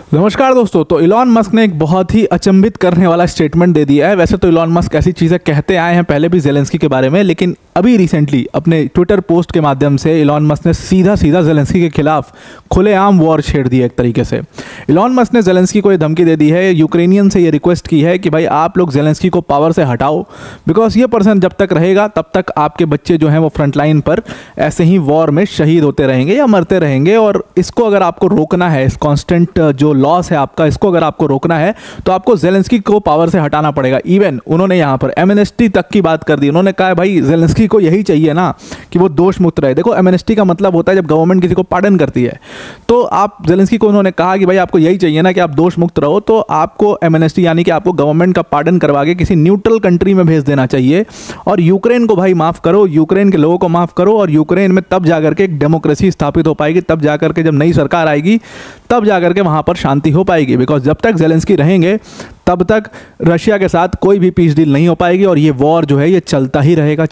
नमस्कार दोस्तों। तो इलॉन मस्क ने एक बहुत ही अचंभित करने वाला स्टेटमेंट दे दिया है। वैसे तो इलॉन मस्क ऐसी चीज़ें कहते आए हैं पहले भी ज़ेलेंस्की के बारे में, लेकिन अभी रिसेंटली अपने ट्विटर पोस्ट के माध्यम से इलॉन मस्क ने सीधा ज़ेलेंस्की के खिलाफ खुलेआम वॉर छेड़ दी है। एक तरीके से इलॉन मस्क ने ज़ेलेंस्की को ये धमकी दे दी है, यूक्रेनियन से ये रिक्वेस्ट की है कि भाई आप लोग ज़ेलेंस्की को पावर से हटाओ, बिकॉज ये पर्सन जब तक रहेगा तब तक आपके बच्चे जो हैं वो फ्रंट लाइन पर ऐसे ही वॉर में शहीद होते रहेंगे या मरते रहेंगे। और इसको अगर आपको रोकना है, इस कॉन्स्टेंट जो लॉस है आपका, इसको अगर आपको रोकना है तो आपको ज़ेलेंस्की को पावर से हटाना पड़ेगा। इवन उन्होंने यहाँ पर एमनेस्टी तक की बात कर दी। उन्होंने कहा भाई ज़ेलेंस्की को यही चाहिए ना कि वो दोष मुक्त रहे। देखो, एमनेस्टी का मतलब होता है जब गवर्नमेंट किसी को पार्डन करती है, तो आप ज़ेलेंस्की को उन्होंने कहा कि भाई आपको यही चाहिए ना कि आप दोष मुक्त रहो, तो आपको एमनेस्टी यानी कि आपको गवर्नमेंट का पार्डन करवा के किसी न्यूट्रल कंट्री में भेज देना चाहिए। और यूक्रेन को भाई माफ़ करो, यूक्रेन के लोगों को माफ़ करो, और यूक्रेन में तब जाकर के एक डेमोक्रेसी स्थापित हो पाएगी, तब जाकर के जब नई सरकार आएगी तब जाकर के वहाँ पर शांति हो पाएगी। बिकॉज जब तक ज़ेलेंस्की रहेंगे तब तक रशिया के साथ कोई भी पीस डील नहीं हो पाएगी, और ये वॉर जो है ये चलता ही रहेगा,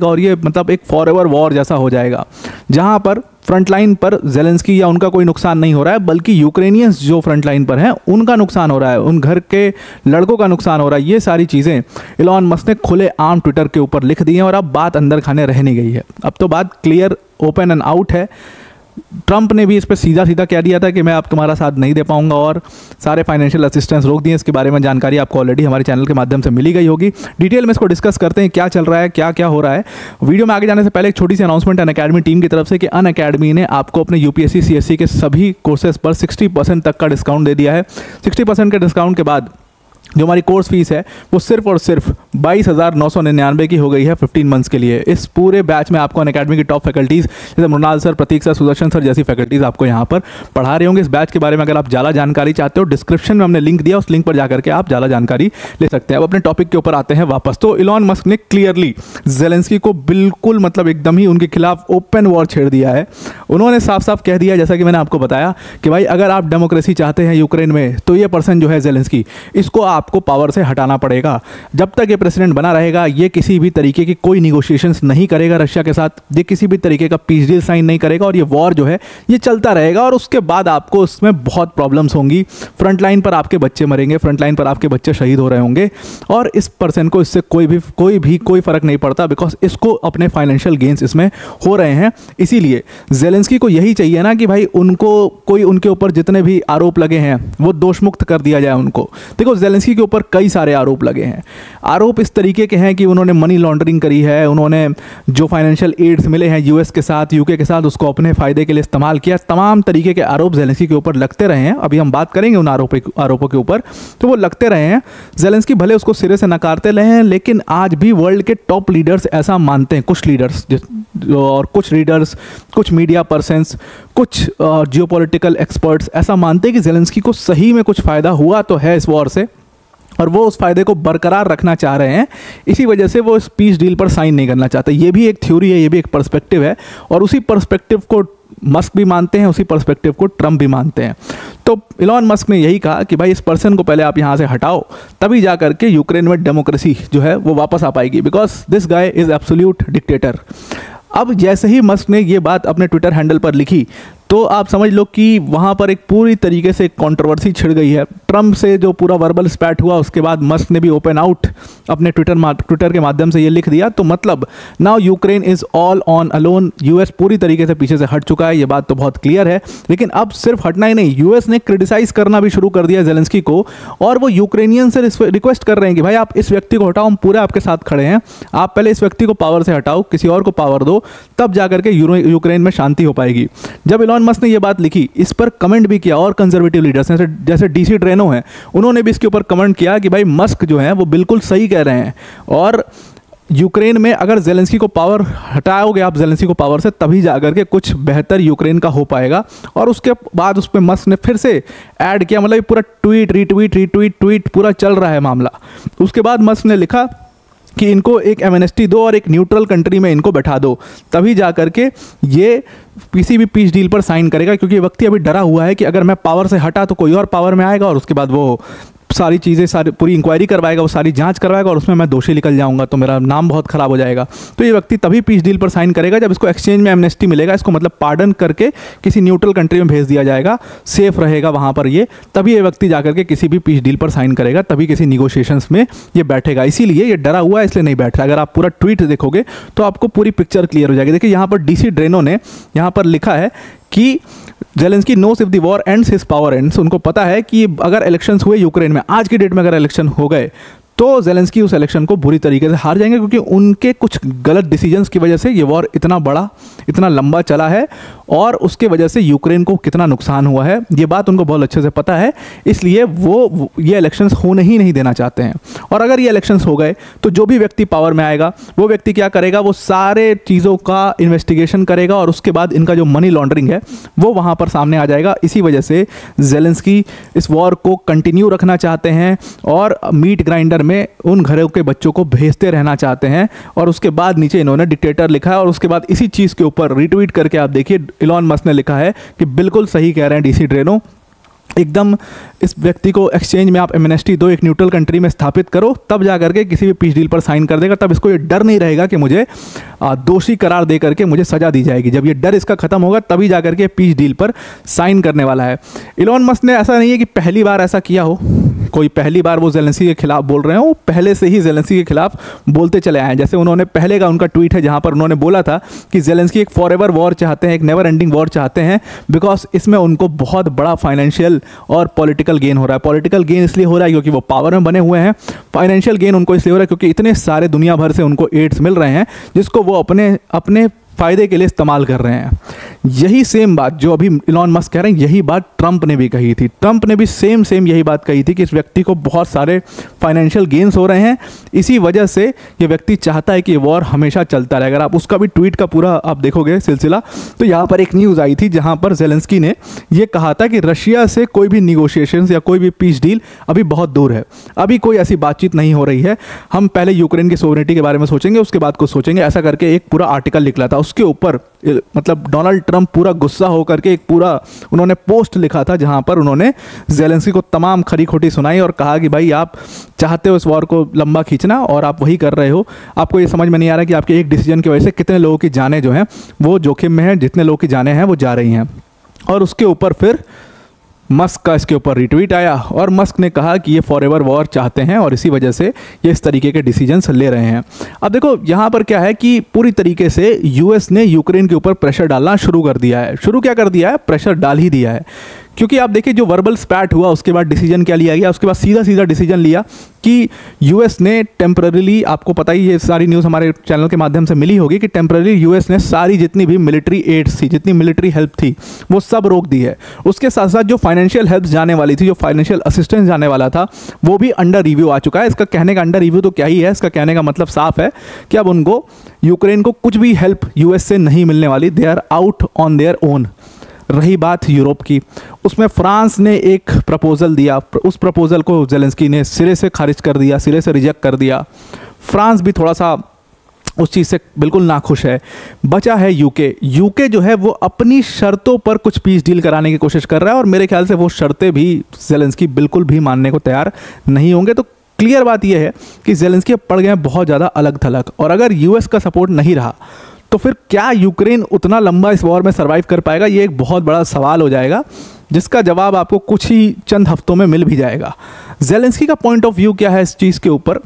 और ये मतलब एक फॉरएवर वॉर जैसा हो जाएगा, जहाँ पर फ्रंटलाइन पर ज़ेलेंस्की या उनका कोई नुकसान नहीं हो रहा है, बल्कि यूक्रेनियंस जो फ्रंटलाइन पर हैं उनका नुकसान हो रहा है, उन घर के लड़कों का नुकसान हो रहा है। ये सारी चीज़ें इलॉन मस्क ने खुले आम ट्विटर के ऊपर लिख दी हैं, और अब बात अंदर खाने रह नहीं गई है। अब तो बात क्लियर, ओपन एंड आउट है। ट्रंप ने भी इस पर सीधा कह दिया था कि मैं अब तुम्हारा साथ नहीं दे पाऊंगा, और सारे फाइनेंशियल असिस्टेंस रोक दिए। इसके बारे में जानकारी आपको ऑलरेडी हमारे चैनल के माध्यम से मिली गई होगी। डिटेल में इसको डिस्कस करते हैं, क्या चल रहा है, क्या क्या हो रहा है। वीडियो में आगे जाने से पहले एक छोटी सी अनाउंसमेंट अनअकैडमी टीम की तरफ से कि अनअकैडमी ने आपको अपने यूपीएससी सीएससी के सभी कोर्सेज पर 60% तक का डिस्काउंट दे दिया है। 60% के डिस्काउंट के बाद जो हमारी कोर्स फीस है वो सिर्फ और सिर्फ 22,999 की हो गई है 15 मंथ्स के लिए। इस पूरे बैच में आपको अनअकैडमी की टॉप फैकल्टीज़ जैसे मृणाल सर, प्रतीक सर, सुदर्शन सर जैसी फैकल्टीज़ आपको यहाँ पर पढ़ा रहे होंगे। इस बैच के बारे में अगर आप ज़्यादा जानकारी चाहते हो, डिस्क्रिप्शन में हमने लिंक दिया, उस लिंक पर जाकर के आप ज़्यादा जानकारी ले सकते हैं। अब अपने टॉपिक के ऊपर आते हैं वापस। तो इलॉन मस्क ने क्लियरली ज़ेलेंस्की को बिल्कुल मतलब एकदम ही उनके खिलाफ ओपन वॉर छेड़ दिया है। उन्होंने साफ साफ कह दिया, जैसा कि मैंने आपको बताया, कि भाई अगर आप डेमोक्रेसी चाहते हैं यूक्रेन में तो ये पर्सन जो है ज़ेलेंस्की, इसको आपको पावर से हटाना पड़ेगा। जब तक ये प्रेसिडेंट बना रहेगा ये किसी भी तरीके की कोई निगोशिएशंस नहीं करेगा रशिया के साथ, ये किसी भी तरीके का पीस डील साइन नहीं करेगा, और ये वॉर जो है ये चलता रहेगा। और उसके बाद आपको उसमें बहुत प्रॉब्लम्स होंगी। फ्रंट लाइन पर आपके बच्चे मरेंगे, फ्रंट लाइन पर आपके बच्चे शहीद हो रहे होंगे, और इस पर्सन को इससे कोई फर्क नहीं पड़ता, बिकॉज इसको अपने फाइनेंशियल गेन्स इसमें हो रहे हैं। इसीलिए ज़ेलेंस्की को यही चाहिए ना कि भाई उनको कोई उनके ऊपर जितने भी आरोप लगे हैं वो दोषमुक्त कर दिया जाए उनको। देखो, ज़ेलेंस्की के ऊपर कई सारे आरोप लगे हैं। आरोप इस तरीके के हैं कि उन्होंने मनी लॉन्ड्रिंग करी है, उन्होंने जो फाइनेंशियल एड्स मिले हैं यूएस के साथ, यूके के साथ, उसको अपने फ़ायदे के लिए इस्तेमाल किया। तमाम तरीके के आरोप ज़ेलेंस्की के ऊपर लगते रहे हैं। अभी हम बात करेंगे उन आरोपों के ऊपर, तो वो लगते रहे हैं। ज़ेलेंस्की भले उसको सिरे से नकारते रहे हैं, लेकिन आज भी वर्ल्ड के टॉप लीडर्स ऐसा मानते हैं। कुछ लीडर्स और कुछ रीडर्स, कुछ मीडिया पर्सन्स, कुछ जियोपॉलिटिकल एक्सपर्ट्स ऐसा मानते हैं कि ज़ेलेंस्की को सही में कुछ फ़ायदा हुआ तो है इस वॉर से, और वो उस फायदे को बरकरार रखना चाह रहे हैं। इसी वजह से वो इस पीस डील पर साइन नहीं करना चाहते। ये भी एक थ्योरी है, ये भी एक पर्सपेक्टिव है, और उसी पर्सपेक्टिव को मस्क भी मानते हैं, उसी पर्सपेक्टिव को ट्रंप भी मानते हैं। तो इलॉन मस्क ने यही कहा कि भाई इस पर्सन को पहले आप यहाँ से हटाओ, तभी जा करके यूक्रेन में डेमोक्रेसी जो है वो वापस आ पाएगी, because this guy is absolute dictator. अब जैसे ही मस्क ने ये बात अपने ट्विटर हैंडल पर लिखी तो आप समझ लो कि वहाँ पर एक पूरी तरीके से कंट्रोवर्सी छिड़ गई है। ट्रंप से जो पूरा वर्बल स्पैट हुआ, उसके बाद मस्क ने भी ओपन आउट अपने ट्विटर के माध्यम से ये लिख दिया। तो मतलब now Ukraine is all on alone. US पूरी तरीके से पीछे से हट चुका है, ये बात तो बहुत क्लियर है। लेकिन अब सिर्फ हटना ही नहीं, यूएस ने क्रिटिसाइज़ करना भी शुरू कर दिया ज़ेलेंस्की को, और वो यूक्रेनियन से रिक्वेस्ट कर रहे हैं कि भाई आप इस व्यक्ति को हटाओ, हम पूरे आपके साथ खड़े हैं, आप पहले इस व्यक्ति को पावर से हटाओ, किसी और को पावर दो, तब जाकर के यूक्रेन में शांति हो पाएगी। जब इलॉन मस्क ने ये बात लिखी, इस पर कमेंट भी किया, और कंजर्वेटिव लीडर्स जैसे डीसी ड्रेनो हैं, उन्होंने भी इसके ऊपर कमेंट किया कि भाई मस्क जो है वो बिल्कुल सही कह रहे हैं, और यूक्रेन में अगर ज़ेलेंस्की को पावर हटाओगे आप ज़ेलेंस्की को पावर से, तभी जाकर के कुछ बेहतर यूक्रेन का हो पाएगा। और उसके बाद उस पर मस्क ने फिर से ऐड किया, मतलब पूरा ट्वीट रीट्वीट पूरा चल रहा है मामला। उसके बाद मस्क ने लिखा कि इनको एक एमनेस्टी दो और एक न्यूट्रल कंट्री में इनको बैठा दो, तभी जा करके ये किसी भी पीस डील पर साइन करेगा, क्योंकि व्यक्ति अभी डरा हुआ है कि अगर मैं पावर से हटा तो कोई और पावर में आएगा और उसके बाद वो सारी चीज़ें सारी पूरी इंक्वायरी करवाएगा, वो सारी जांच करवाएगा और उसमें मैं दोषी निकल जाऊंगा तो मेरा नाम बहुत ख़राब हो जाएगा। तो ये व्यक्ति तभी पीस डील पर साइन करेगा जब इसको एक्सचेंज में एमनेस्टी मिलेगा, इसको मतलब पार्डन करके किसी न्यूट्रल कंट्री में भेज दिया जाएगा, सेफ रहेगा वहाँ पर ये, तभी ये व्यक्ति जाकर के किसी भी पीस डील पर साइन करेगा, तभी किसी निगोशिएशंस में ये बैठेगा। इसीलिए ये डरा हुआ है, इसलिए नहीं बैठ रहा। अगर आप पूरा ट्वीट देखोगे तो आपको पूरी पिक्चर क्लियर हो जाएगी। देखिए यहाँ पर डीसी ड्रेनो ने यहाँ पर लिखा है कि Zelensky knows if the war ends his power ends. उनको पता है कि अगर इलेक्शंस हुए यूक्रेन में, आज की डेट में अगर इलेक्शन हो गए तो ज़ेलेंस्की उस इलेक्शन को बुरी तरीके से हार जाएंगे, क्योंकि उनके कुछ गलत डिसीजंस की वजह से ये वॉर इतना बड़ा, इतना लंबा चला है और उसके वजह से यूक्रेन को कितना नुकसान हुआ है ये बात उनको बहुत अच्छे से पता है। इसलिए वो ये इलेक्शंस होने ही नहीं देना चाहते हैं। और अगर ये इलेक्शंस हो गए तो जो भी व्यक्ति पावर में आएगा वो व्यक्ति क्या करेगा, वो सारे चीज़ों का इन्वेस्टिगेशन करेगा और उसके बाद इनका जो मनी लॉन्ड्रिंग है वो वहाँ पर सामने आ जाएगा। इसी वजह से ज़ेलेंस्की इस वॉर को कंटिन्यू रखना चाहते हैं और मीट ग्राइंडर में उन घरों के बच्चों को भेजते रहना चाहते हैं। और उसके बाद नीचे इन्होंने डिक्टेटर लिखा है और उसके बाद इसी चीज़ के ऊपर रिट्वीट करके आप देखिए इलॉन मस्क ने लिखा है कि बिल्कुल सही कह रहे हैं डीसी ड्रेनो, एकदम इस व्यक्ति को एक्सचेंज में आप एमनेस्टी दो, एक न्यूट्रल कंट्री में स्थापित करो, तब जा करके किसी भी पीस डील पर साइन कर देगा। तब इसको ये डर नहीं रहेगा कि मुझे दोषी करार दे करके मुझे सजा दी जाएगी। जब ये डर इसका खत्म होगा तभी जा करके पीस डील पर साइन करने वाला है। इलॉन मस्क ने ऐसा नहीं है कि पहली बार ऐसा किया हो, कोई पहली बार वो ज़ेलेंस्की के खिलाफ बोल रहे हैं, वो पहले से ही ज़ेलेंस्की के खिलाफ बोलते चले आए हैं। जैसे उन्होंने पहले का उनका ट्वीट है जहाँ पर उन्होंने बोला था कि ज़ेलेंस्की एक फॉरएवर वॉर चाहते हैं, एक नेवर एंडिंग वॉर चाहते हैं, बिकॉज इसमें उनको बहुत बड़ा फाइनेंशियल और पॉलिटिकल गेन हो रहा है। पॉलिटिकल गेन इसलिए हो रहा है क्योंकि वो पावर में बने हुए हैं, फाइनेंशियल गेन उनको इसलिए हो रहा है क्योंकि इतने सारे दुनिया भर से उनको एड्स मिल रहे हैं जिसको वो अपने फ़ायदे के लिए इस्तेमाल कर रहे हैं। यही सेम बात जो अभी इलॉन मस्क कह रहे हैं, यही बात ट्रंप ने भी कही थी। ट्रंप ने भी सेम यही बात कही थी कि इस व्यक्ति को बहुत सारे फाइनेंशियल गेन्स हो रहे हैं, इसी वजह से ये व्यक्ति चाहता है कि ये वॉर हमेशा चलता रहे। अगर आप उसका भी ट्वीट का पूरा आप देखोगे सिलसिला, तो यहाँ पर एक न्यूज़ आई थी जहाँ पर ज़ेलेंस्की ने ये कहा था कि रशिया से कोई भी निगोशिएशंस या कोई भी पीस डील अभी बहुत दूर है, अभी कोई ऐसी बातचीत नहीं हो रही है, हम पहले यूक्रेन की सोवरेनिटी के बारे में सोचेंगे, उसके बाद कुछ सोचेंगे, ऐसा करके एक पूरा आर्टिकल निकला था। उसके ऊपर मतलब डोनाल्ड ट्रंप पूरा गुस्सा होकर के एक पूरा उन्होंने पोस्ट लिखा था जहां पर उन्होंने ज़ेलेंस्की को तमाम खरी खोटी सुनाई और कहा कि भाई आप चाहते हो इस वॉर को लंबा खींचना और आप वही कर रहे हो, आपको ये समझ में नहीं आ रहा कि आपके एक डिसीजन की वजह से कितने लोगों की जानें जो हैं वो जोखिम में हैं, जितने लोगों की जानें हैं वो जा रही हैं। और उसके ऊपर फिर मस्क का इसके ऊपर रिट्वीट आया और मस्क ने कहा कि ये फॉरएवर वॉर चाहते हैं और इसी वजह से ये इस तरीके के डिसीजंस ले रहे हैं। अब देखो यहाँ पर क्या है कि पूरी तरीके से यूएस ने यूक्रेन के ऊपर प्रेशर डालना शुरू कर दिया है। शुरू क्या कर दिया है, प्रेशर डाल ही दिया है, क्योंकि आप देखिए जो वर्बल स्पैट हुआ उसके बाद डिसीजन क्या लिया गया, उसके बाद सीधा डिसीजन लिया कि यूएस ने टेम्पररीली, आपको पता ही ये सारी न्यूज़ हमारे चैनल के माध्यम से मिली होगी कि टेम्पररी यूएस ने सारी जितनी भी मिलिट्री एड्स थी, जितनी मिलिट्री हेल्प थी वो सब रोक दी है। उसके साथ साथ जो फाइनेंशियल हेल्प जाने वाली थी, जो फाइनेंशियल असिस्टेंस जाने वाला था वो भी अंडर रिव्यू आ चुका है। इसका कहने का अंडर रिव्यू तो क्या ही है, इसका कहने का मतलब साफ है कि अब उनको यूक्रेन को कुछ भी हेल्प यूएस से नहीं मिलने वाली, they are out on their own. रही बात यूरोप की, उसमें फ्रांस ने एक प्रपोज़ल दिया, उस प्रपोज़ल को ज़ेलेंस्की ने सिरे से खारिज कर दिया, सिरे से रिजेक्ट कर दिया। फ्रांस भी थोड़ा सा उस चीज़ से बिल्कुल नाखुश है। बचा है यूके जो है वो अपनी शर्तों पर कुछ पीस डील कराने की कोशिश कर रहा है और मेरे ख्याल से वो शर्तें भी ज़ेलेंस्की बिल्कुल भी मानने को तैयार नहीं होंगे। तो क्लियर बात यह है कि ज़ेलेंस्की पड़ गए हैं बहुत ज़्यादा अलग थलग, और अगर यूएस का सपोर्ट नहीं रहा तो फिर क्या यूक्रेन उतना लंबा इस वॉर में सर्वाइव कर पाएगा, ये एक बहुत बड़ा सवाल हो जाएगा जिसका जवाब आपको कुछ ही चंद हफ्तों में मिल भी जाएगा। ज़ेलेंस्की का पॉइंट ऑफ व्यू क्या है इस चीज़ के ऊपर?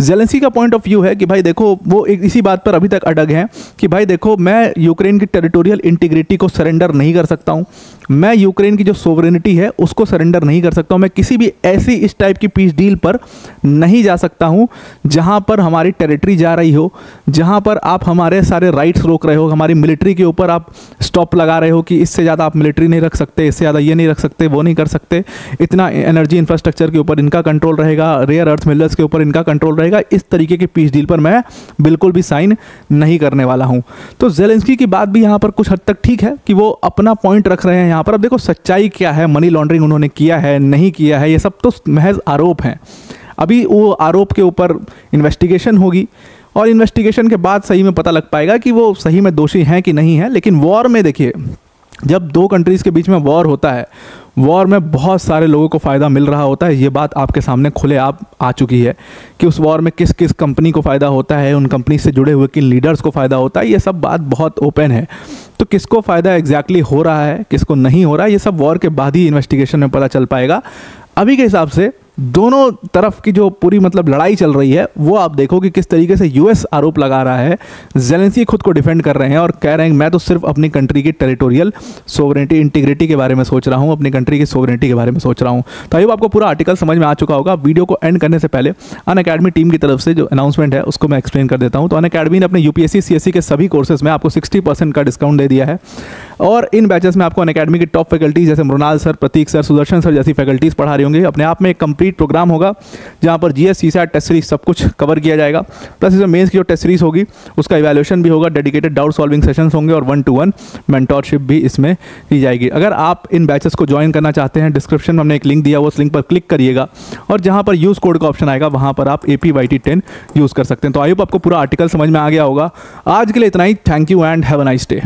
ज़ेलेंस्की का पॉइंट ऑफ व्यू है कि भाई देखो, वो एक इसी बात पर अभी तक अड़ग हैं कि भाई देखो, मैं यूक्रेन की टेरिटोरियल इंटीग्रिटी को सरेंडर नहीं कर सकता हूँ, मैं यूक्रेन की जो सोवरेनिटी है उसको सरेंडर नहीं कर सकता हूँ, मैं किसी भी ऐसी इस टाइप की पीस डील पर नहीं जा सकता हूँ जहाँ पर हमारी टेरिटरी जा रही हो, जहाँ पर आप हमारे सारे राइट्स रोक रहे हो, हमारी मिलिट्री के ऊपर आप स्टॉप लगा रहे हो कि इससे ज़्यादा आप मिलिट्री नहीं रख सकते, इससे ज़्यादा ये नहीं रख सकते, वो नहीं कर सकते, इतना एनर्जी इंफ्रास्ट्रक्चर के ऊपर इनका कंट्रोल रहेगा, रेयर अर्थ मिनरल्स के ऊपर इनका कंट्रोल रहेगा। इस तरीके की पीस डील पर मैं बिल्कुल भी साइन नहीं करने वाला हूं। तो ज़ेलेंस्की की बात भी यहां पर कुछ हद तक ठीक है कि वो अपना पॉइंट रख रहे हैं यहां पर। अब देखो सच्चाई क्या है, मनी लॉन्ड्रिंग उन्होंने किया है नहीं किया है, ये सब तो महज आरोप हैं। अभी वो आरोप के ऊपर इन्वेस्टिगेशन होगी और इन्वेस्टिगेशन के बाद सही में पता लग पाएगा कि वो सही में दोषी हैं कि नहीं है। लेकिन वॉर में देखिए, जब दो कंट्रीज़ के बीच में वॉर होता है, वॉर में बहुत सारे लोगों को फ़ायदा मिल रहा होता है। ये बात आपके सामने खुलेआम आ चुकी है कि उस वॉर में किस किस कंपनी को फ़ायदा होता है, उन कंपनी से जुड़े हुए किन लीडर्स को फ़ायदा होता है, ये सब बात बहुत ओपन है। तो किसको फ़ायदा एग्जैक्टली हो रहा है, किसको नहीं हो रहा है, ये सब वॉर के बाद ही इन्वेस्टिगेशन में पता चल पाएगा। अभी के हिसाब से दोनों तरफ की जो पूरी मतलब लड़ाई चल रही है, वो आप देखो कि किस तरीके से यूएस आरोप लगा रहा है। ज़ेलेंस्की खुद को डिफेंड कर रहे हैं और कह रहे हैं मैं तो सिर्फ अपनी कंट्री की टेरिटोरियल सोवरेनिटी, इंटीग्रिटी के बारे में सोच रहा हूँ, अपनी कंट्री की सोवरेनिटी के बारे में सोच रहा हूँ। तो आई होप आपको पूरा आर्टिकल समझ में आ चुका होगा। वीडियो को एंड करने से पहले अनअकैडमी टीम की तरफ से जो अनाउंसमेंट है उसको मैं एक्सप्लेन कर देता हूँ। तो अनअकैडमी ने अपने यूपीएससी सीएससी के सभी कोर्सेज में आपको 60% का डिस्काउंट दे दिया है और इन बैचेस में आपको अनअकैडमी की टॉप फैकल्टीज जैसे मृणाल सर, प्रतीक सर, सुदर्शन सर जैसी फैकल्टीज़ पढ़ा रही होंगी। अपने आप में एक कंप्लीट प्रोग्राम होगा जहाँ पर जीएस, सीसैट, टेस्ट सीरीज सब कुछ कवर किया जाएगा। प्लस इसमें मेंस की जो टेस्ट सीरीज होगी उसका इवैल्यूएशन भी होगा, डेडिकेटेड डाउट सॉल्विंग सेशंस होंगे और 1-to-1 मेंटोरशिप भी इसमें की जाएगी। अगर आप इन बैचेस को ज्वाइन करना चाहते हैं, डिस्क्रिप्शन में हमने एक लिंक दिया, उस लिंक पर क्लिक करिएगा और जहाँ पर यूज़ कोड का ऑप्शन आएगा वहाँ पर आप APYT10 यूज़ कर सकते हैं। तो आई होप आपको पूरा आर्टिकल समझ में आ गया होगा। आज के लिए इतना ही। Thank you and have a nice day.